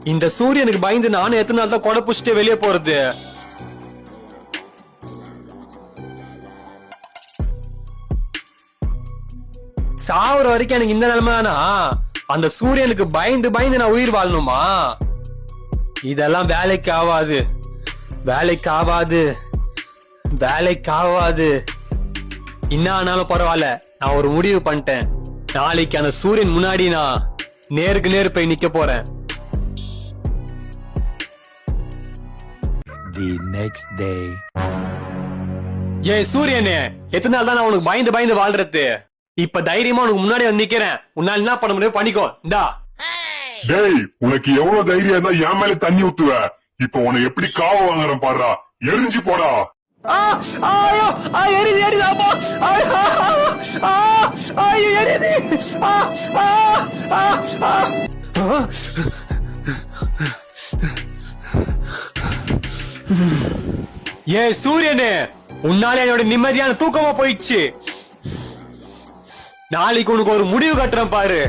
இந்த சூரியனுக்கு பயந்து நானும் எத்தனை நாள் தான் கொடை புடிச்சிட்டு வெளியே போறது? சாவுற வரைக்கும் எனக்கு இந்த நிலைமைனா அந்த சூரியனுக்கு பயந்து பயந்து நான் உயிர் வாழணுமா? இதெல்லாம் வேலைக்கு ஆகாது, வேலைக்கு ஆகாது, வேலைக்கு ஆகாது. என்ன ஆனாலும் பரவாயில்ல, நான் ஒரு முடிவு பண்ணிட்டேன். நாளைக்கு அந்த சூரியன் முன்னாடி நான் நேருக்கு நேரு போய் நிக்க போறேன். The next day. ஏய் சூரியனே, எத்தனை நாள் தான் நான் உனக்கு பயந்து பயந்து வாழ்றது? இப்ப தைரியமா உனக்கு முன்னாடி வந்து நிக்கிறேன். உன்னால என்ன பண்ண முடியும் பண்ணிக்கோ. இந்தா. டேய், உனக்கு எவ்வளவு தைரியம் இருந்தா என் மேல தண்ணி ஊத்துவ? இப்ப உன்னை எப்படி காவ வாங்குறேன் பாடுறா. எரிஞ்சு போடா. எரியுது எரியுது அப்பா. எரியுது. ஏ சூரியனே, உன்னால என்னோட நிம்மதியான தூக்கமா போயிடுச்சு. நாளைக்கு உனக்கு ஒரு முடிவு கட்டுறேன் பாரு.